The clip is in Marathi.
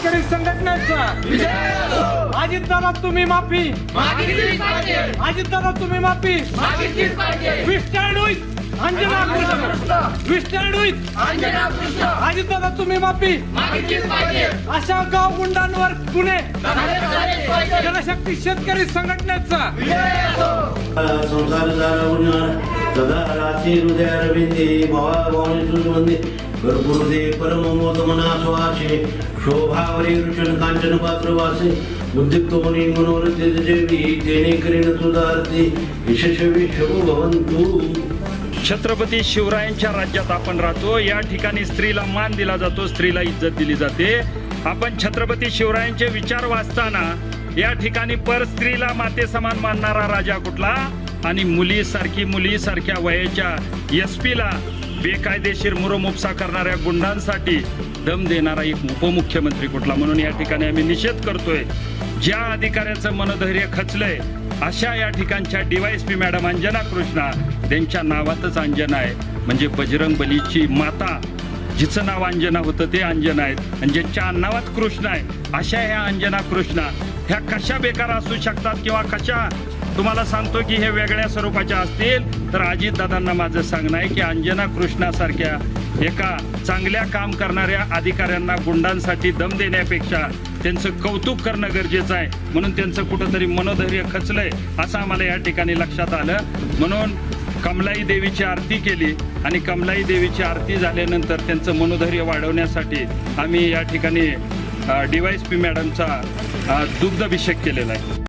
शेतकरी संघटनेचा अजितदादा तुम्ही माफी, अजितदादा तुम्ही माफी. We stand with Anjana Krishna, we stand with Ajitdada तुम्ही माफी. अशा गाव गुंडांवर गुन्हे जनशक्ती शेतकरी संघटनेचा. संसार सदा राशी हृदय रविंदे भावाभावने सुमंदे कर्पूरदे परम मोद मना सुवासे शोभावरे रुचन कांचन पात्र वासे उद्युक्त मुनी मनोरथे देवी तेने करीन सुधारते यशस्वी शोभो भवन्तु. छत्रपती शिवरायांच्या राज्यात आपण राहतो. या ठिकाणी स्त्रीला मान दिला जातो, स्त्रीला इज्जत दिली जाते. आपण छत्रपती शिवरायांचे विचार वाचताना या ठिकाणी पर स्त्रीला माते समान मानणारा राजा कुठला आणि मुलीसारख्या वयाच्या एसपीला बेकायदेशीर मुरमुपसा करणाऱ्या गुंडांसाठी दम देणारा एक उपमुख्यमंत्री कुठला. म्हणून या ठिकाणी आम्ही निषेध करतोय. ज्या अधिकाऱ्याचं मनोधैर्य खचलंय अशा या ठिकाणच्या DYSP मॅडम अंजना कृष्णा, त्यांच्या नावातच अंजना आहे. म्हणजे बजरंग बलीची माता जिचं नाव अंजना होतं ते अंजना आहेत आणि ज्यांच्या नावात कृष्ण आहे अशा ह्या अंजना कृष्णा ह्या कशा बेकार असू शकतात किंवा कशा तुम्हाला सांगतो की हे वेगळ्या स्वरूपाच्या असतील. तर अजितदादांना माझं सांगणं आहे की अंजना कृष्णासारख्या एका चांगल्या काम करणाऱ्या अधिकाऱ्यांना गुंडांसाठी दम देण्यापेक्षा त्यांचं कौतुक करणं गरजेचं आहे. म्हणून त्यांचं कुठंतरी मनोधैर्य खचलंय असं आम्हाला या ठिकाणी लक्षात आलं. म्हणून कमलाई देवीची आरती केली आणि कमलाई देवीची आरती झाल्यानंतर त्यांचं मनोधैर्य वाढवण्यासाठी आम्ही या ठिकाणी DYSP मॅडमचा दुग्धाभिषेक केलेला आहे.